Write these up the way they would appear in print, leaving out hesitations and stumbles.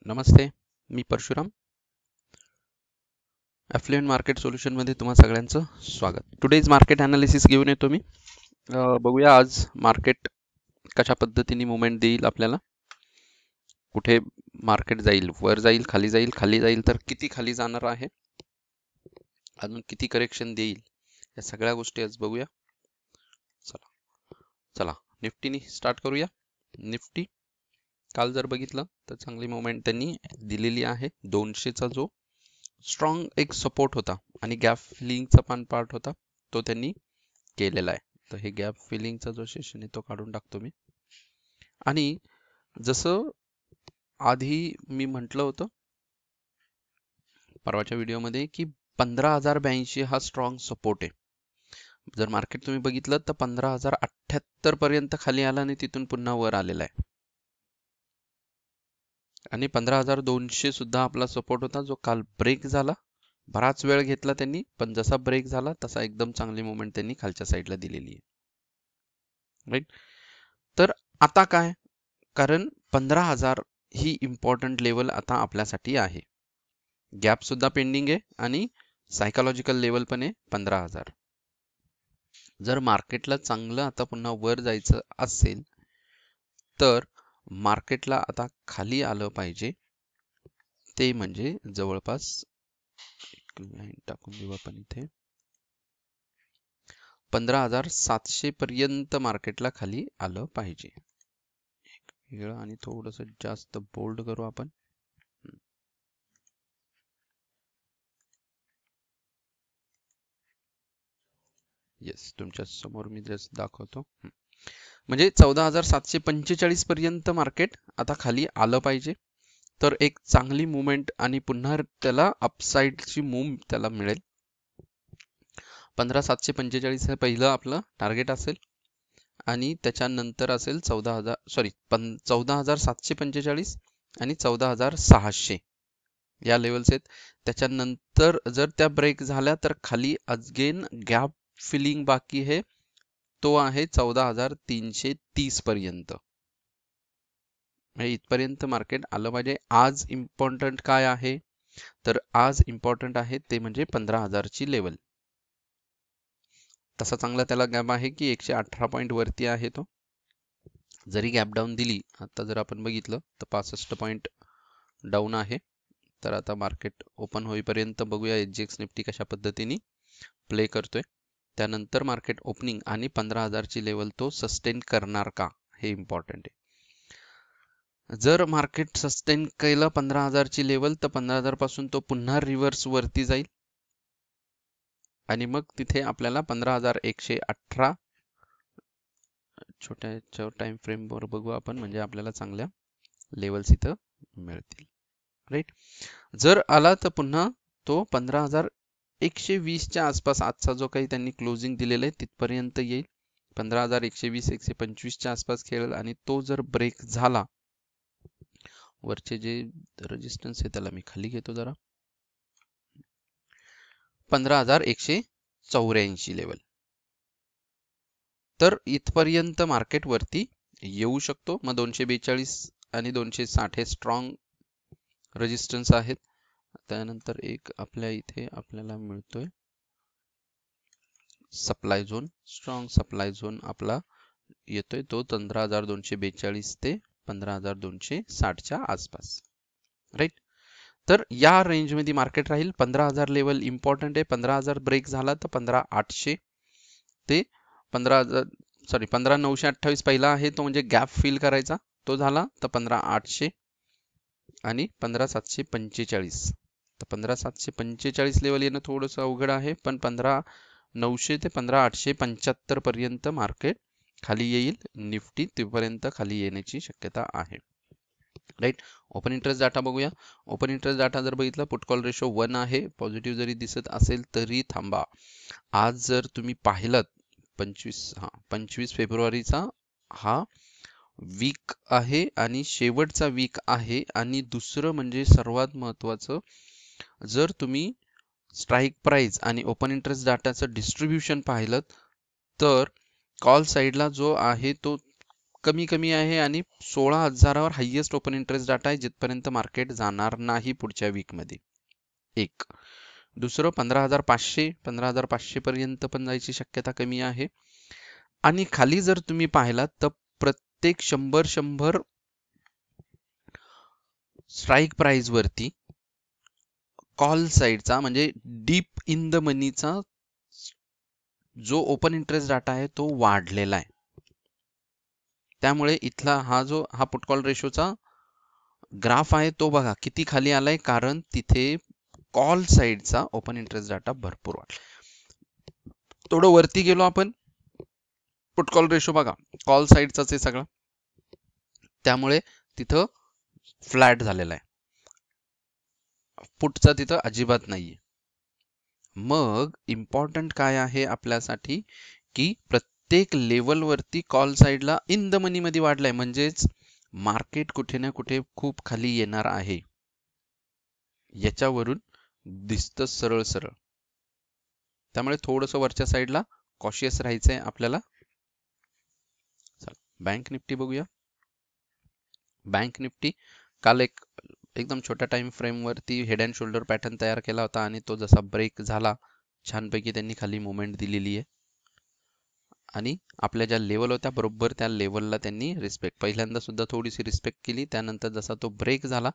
नमस्ते, मी Parshuram. ॲफ्लुएंट market solution मध्ये तुम्हा सगळ्यांचं स्वागत. टुडेज मार्केट ॲनालिसिस घेऊन येतो मी. बघूया आज मार्केट कशा पद्धतीने मुवमेंट देईल आपल्याला. कुठे मार्केट जाईल, वर जाईल, खाली जाईल, खाली जाईल तर किती खाली जाणार आहे, अजून किती करेक्शन देईल, या सगळ्या गोष्टी आज बघूया. चला निफ्टीनी स्टार्ट करूया. निफ्टी काल जर बघितलं तर चांगली मुवमेंट त्यांनी दिलेली आहे. 200चा जो स्ट्रॉंग एक सपोर्ट होता आणि गॅप फिलिंगचा पण पार्ट होता, तो त्यांनी केलेला आहे. तर हे गॅप फिलिंगचा जो सेशन आहे तो काढून टाकतो मी. आणि जसं आधी मी म्हटलं होतं परवाच्या व्हिडिओमध्ये की 15,082 हा स्ट्रॉंग सपोर्ट आहे. जर मार्केट तुम्ही बघितलं तर 15,078 पर्यंत खाली आला आणि तिथून पुन्हा वर आलेला आहे. आणि 15,200 सुद्धा आपला सपोर्ट होता, जो काल ब्रेक झाला. बराच वेळ घेतला त्यांनी, पण जसा ब्रेक झाला तसा एकदम चांगली मुवमेंट त्यांनी खालच्या साईडला दिलेली आहे. राईट. तर आता काय, कारण 15,000 ही इम्पॉर्टंट लेवल आता आपल्यासाठी आहे. गॅप सुद्धा पेंडिंग आहे आणि सायकोलॉजिकल लेवल पण आहे 15,000. जर मार्केटला चांगलं आता पुन्हा वर जायचं असेल तर मार्केटला आता खाली आलं पाहिजे. ते म्हणजे जवळपास लाईन टाकून देऊ आपण इथे, 15,700 पर्यंत मार्केटला खाली आलं पाहिजे. वेगळं आणि थोडस जास्त बोल्ड करू आपण. येस, तुमच्या समोर मी जस्ट दाखवतो. म्हणजे 14,745 पर्यंत मार्केट आता खाली आलं पाहिजे, तर एक चांगली मुवमेंट आणि पुन्हा त्याला अपसाइडची मूव त्याला मिळेल. 15,745 हे पहिलं आपलं टार्गेट असेल आणि त्याच्यानंतर असेल 14,745 आणि 14,600 या लेवल्स आहेत. त्याच्यानंतर जर त्या ब्रेक झाल्या तर खाली अगेन गॅप फिलिंग बाकी आहे, तो आहे 14,330 पर्यंत. इथपर्यंत मार्केट आलं पाहिजे. आज इम्पॉर्टंट काय आहे, तर आज इम्पॉर्टंट आहे ते म्हणजे 15,000 ची लेवल. तसा चांगला त्याला गॅप आहे की 118 पॉईंट वरती आहे तो. जरी गॅप डाऊन दिली, आता जर आपण बघितलं तर 65 पॉईंट डाऊन आहे. तर आता मार्केट ओपन होईपर्यंत बघूया एसजीएक्स निफ्टी कशा पद्धतीने प्ले करतोय. त्यानंतर मार्केट ओपनिंग आणि 15,000 ची लेवल तो सस्टेन करणार का, हे इम्पॉर्टंट आहे. जर मार्केट सस्टेन केलं 15,000 ची लेवल तर 15,000 पासून तो पुन्हा रिव्हर्स वरती जाईल आणि मग तिथे आपल्याला 15,118 छोट्या टाइम फ्रेम वर बघू आपण, म्हणजे आपल्याला चांगल्या लेवल्स इथं मिळतील. राईट. जर आला तर पुन्हा तो 15,120 च्या आसपास आजचा जो काही त्यांनी क्लोजिंग दिलेलं आहे तिथपर्यंत येईल. 15,120 125 च्या आसपास खेळेल आणि तो जर ब्रेक झाला, वरचे जे रेजिस्टन्स आहे त्याला मी खाली घेतो जरा, 15,184 लेवल, तर इथपर्यंत मार्केट वरती येऊ शकतो. मग 242 आणि 260 हे स्ट्रॉंग रेजिस्टन्स आहेत. त्यानंतर एक आपल्या इथे आपल्याला मिळतोय supply zone, strong supply zone आपला येतोय तो 15,242 ते 15,260 च्या आसपास. राईट. तर या रेंज मध्ये मार्केट राहील. 15,000 लेवल इम्पॉर्टंट आहे. 15,000 ब्रेक झाला तर 15,800 ते 15,928 पहिला आहे तो, म्हणजे गॅप फिल करायचा, तो झाला तर 15,800 आणि 15,745. तर 15,745 लेवल येणं थोडंसं अवघड आहे, पण 15,900 ते 15,875 पर्यंत मार्केट खाली येईल. निफ्टी तिथपर्यंत खाली येण्याची शक्यता आहे. राईट. ओपन इंटरेस्ट डाटा बघूया. ओपन इंटरेस्ट डाटा जर बघितलं, पुट कॉल रेशो 1 आहे. पॉझिटिव्ह जरी दिसत असेल तरी थांबा. आज जर तुम्ही पाहिलं 25 फेब्रुवारीचा हा वीक आहे आणि शेवटचा वीक आहे. आणि दुसरं म्हणजे सर्वात महत्वाचं, जर तुम्ही स्ट्राईक प्राइस आणि ओपन इंटरेस्ट डाटाचं डिस्ट्रीब्युशन पाहिलं तर कॉल साईडला जो आहे तो कमी कमी आहे आणि 16,000वर हायेस्ट ओपन इंटरेस्ट डाटा आहे, जिथपर्यंत मार्केट जाणार नाही पुढच्या वीक मध्ये. एक दुसरं 15,500 पर्यंत पण जायची शक्यता कमी आहे. आणि खाली जर तुम्ही पाहिलात तर प्रत्येक 100 स्ट्राईक प्राइस वरती कॉल साइडचा म्हणजे डीप इन द मनीचा जो ओपन इंटरेस्ट डाटा आहे तो वाढलेला आहे. त्यामुळे इथला हा पुट कॉल रेशोचा ग्राफ आहे तो बघा किती खाली आलाय, कारण तिथे कॉल साइडचा ओपन इंटरेस्ट डाटा भरपूर वाढला. थोडं वरती गेलो आपण, पुट कॉल रेशो बघा कॉल साइडचाच आहे सगळं, त्यामुळे तिथं फ्लॅट झालेला आहे, पुटचा तिथं अजिबात नाहीये. मग इम्पॉर्टंट काय आहे आपल्यासाठी की प्रत्येक लेवल वरती कॉल साइडला इन द मनी मध्ये वाढलाय, म्हणजेच मार्केट कुठे ना कुठे खूप खाली येणार आहे, याच्यावरून दिसतं सरळ सरळ. त्यामुळे थोडस वरच्या साइडला कॉशियस राहायचंय आपल्याला. बँक निफ्टी बघूया. बँक निफ्टी काल एकदम छोट्या टाइम फ्रेम वरती हेड अँड शोल्डर पॅटर्न तयार केला होता आणि तो जसा ब्रेक झाला छानपैकी त्यांनी खाली मुवमेंट दिलेली आहे आणि आपल्या ज्या लेवल होत्या बरोबर त्या लेवलला त्यांनी रिस्पेक्ट, पहिल्यांदा सुद्धा थोडीशी रिस्पेक्ट केली, त्यानंतर जसा तो ब्रेक झाला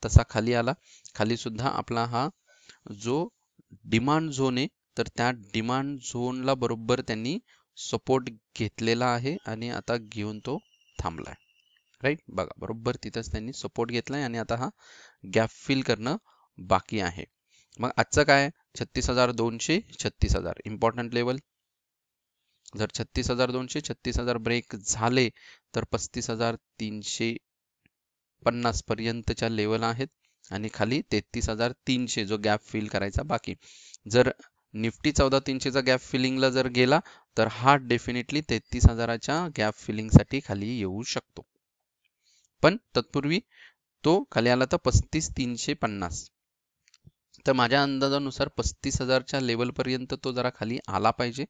तसा खाली आला. खाली सुद्धा आपला हा जो डिमांड झोन आहे तर त्या डिमांड झोनला बरोबर त्यांनी सपोर्ट घेतलेला आहे आणि आता घेऊन तो थांबलाय. राईट, बघा बरोबर तिथंच त्यांनी सपोर्ट घेतलाय आणि आता हा गॅप फिल करणं बाकी आहे. मग आजचं काय 36,200 36,000 इम्पॉर्टंट लेवल. जर 36,200 36,000 ब्रेक झाले तर 35,350 पर्यंतच्या लेवल आहेत आणि खाली 33,300 जो गॅप फिल करायचा बाकी. जर निफ्टी 14,300चा गॅप फिलिंगला जर गेला तर हा डेफिनेटली 33,000च्या गॅप फिलिंग साठी खाली येऊ शकतो, पण तत्पूर्वी तो खाली आला तर 35,350. तर माझ्या अंदाजानुसार 35,000च्या लेवल पर्यंत तो जरा खाली आला पाहिजे,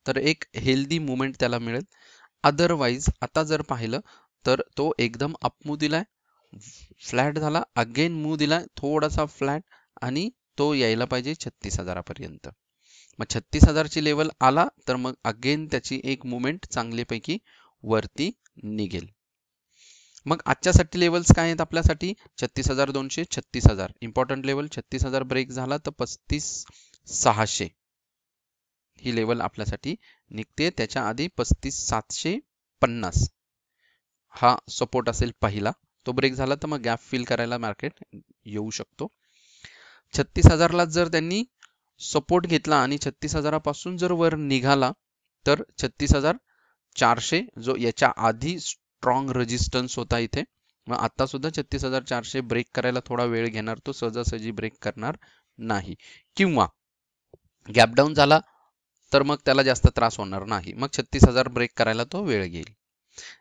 तर एक हेल्दी मुवमेंट त्याला मिळेल. अदरवाईज आता जर पाहिलं तर तो एकदम अप मूव दिलाय, फ्लॅट झाला, अगेन मूव दिलाय थोडासा फ्लॅट आणि तो यायला पाहिजे 36,000 पर्यंत. मग 36,000ची लेवल आला तर मग अगेन त्याची एक मुवमेंट चांगलीपैकी वरती निघेल. मग आजच्यासाठी लेवल्स काय आहेत आपल्यासाठी 36,200 36,000 इम्पॉर्टंट लेवल. 36,000 ब्रेक झाला तर 35,600 ही लेवल आपल्यासाठी निघते. त्याच्या आधी 35,750 हा सपोर्ट असेल पहिला, तो ब्रेक झाला तर मग गॅप फिल करायला मार्केट येऊ शकतो. 36,000ला जर त्यांनी सपोर्ट घेतला आणि 36,000 पासून जर वर निघाला तर 36,400 जो याच्या आधी स्ट्रॉंग रेजिस्टन्स होता इथे, मग आता सुद्धा 36,400 ब्रेक करायला थोडा वेळ घेणार, तो सहजासहजी ब्रेक करणार नाही. किंवा गॅप डाऊन झाला तर मग त्याला जास्त त्रास होणार नाही, मग 36,000 ब्रेक करायला तो वेळ घेईल.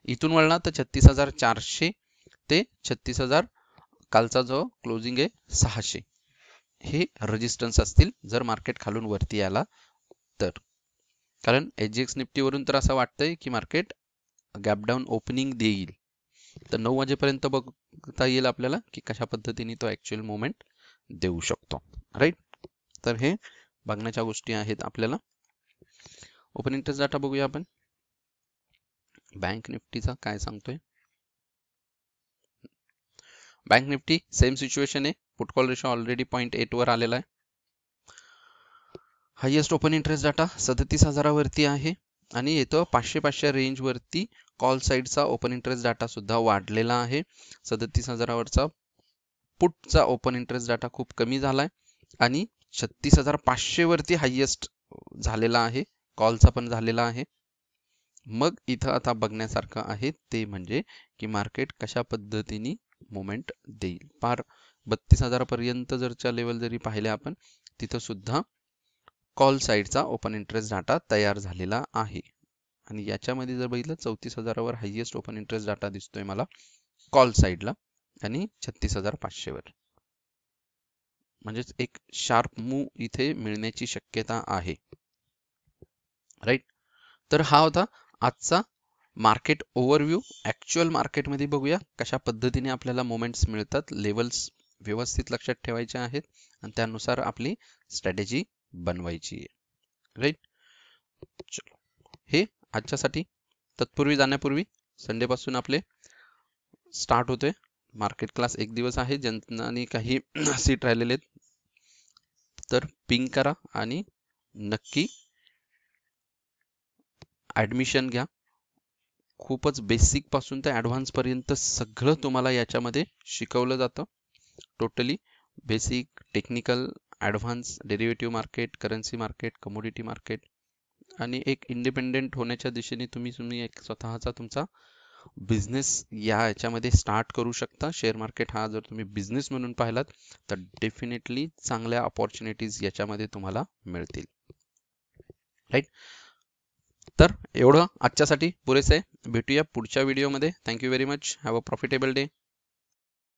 इथून वळला तर 36,400 ते 36,000 कालचा जो क्लोजिंग आहे 600 हे रेजिस्टन्स असतील जर मार्केट खालून वरती आला तर. कारण एचजीएक्स निफ्टी वरून तर असं वाटतंय की मार्केट गॅप डाऊन ओपनिंग देईल, तर 9 वाजेपर्यंत बघता येईल आपल्याला की कशा पद्धतीने तो ऍक्च्युअल मुवमेंट देऊ शकतो. राईट, तर हे बघण्याच्या गोष्टी आहेत आपल्याला. ओपन इंटरेस्ट डाटा बघूया आपण. बँक निफ्टीचा काय सांगतोय. बँक निफ्टी सेम सिच्युएशन आहे, पुट कॉल रेशो ऑलरेडी 0.8 वर आलेला आहे. हायेस्ट ओपन इंटरेस्ट डाटा 37,000 वरती आहे आणि येतो 500 रेंज वरती कॉल साइडचा ओपन इंटरेस्ट डाटा सुद्धा वाढलेला आहे. 37,000 वरचा पुटचा ओपन इंटरेस्ट डाटा खूप कमी झालाय आणि 36,500 वरती हायेस्ट झालेला आहे, कॉलचा पण झालेला आहे. मग इथं आता बघण्यासारखं आहे ते म्हणजे की मार्केट कशा पद्धतीने मुवमेंट देईल. पार 32,000 पर्यंत जरच्या लेवल जरी पाहिले आपण तिथं सुद्धा कॉल साइडचा ओपन इंटरेस्ट डाटा तयार झालेला आहे आणि याच्यामध्ये जर बघितलं 34,000 वर हायेस्ट ओपन इंटरेस्ट डाटा दिसतोय मला कॉल साइडला आणि 36,500 वर, म्हणजेच एक शार्प मूव इथे मिळण्याची शक्यता आहे. राईट, तर हा होता आजचा मार्केट ओव्हरव्ह्यू, ऍक्च्युअल मार्केटमध्ये बघूया कशा पद्धतीने आपल्याला मोमेंट्स मिळतात. लेवल्स व्यवस्थित लक्षात ठेवायचे आहेत आणि त्यानुसार आपली स्ट्रॅटेजी बनवायची आहे. राईट. चलो, हे आजच्यासाठी. तत्पूर्वी जाण्यापूर्वी संडे पासून आपले स्टार्ट होते मार्केट क्लास. एक दिवस आहे, ज्यांना काही सीट राहिलेले आहेत तर पिंग करा आणि नक्की ऍडमिशन घ्या. खूपच बेसिक पासून ते ऍडव्हान्स पर्यंत सगळं तुम्हाला याच्यामध्ये शिकवलं जातं. Totally basic, technical, advance, derivative market, currency market, commodity market आणि एक इंडिपेंडेंट होण्याच्या दिशेने तुम्ही एक स्वतःचा तुमचा बिझनेस याच्यामध्ये स्टार्ट करू शकता. शेअर मार्केट हा जर तुम्ही बिझनेस म्हणून पाहिलात तर डेफिनेटली चांगल्या अपॉर्च्युनिटीज याच्यामध्ये तुम्हाला मिळतील. राईट. तर एवढं आजच्यासाठी पुरेसे आहे. भेटूया पुढच्या व्हिडिओमध्ये. Thank you very much. Have a profitable day.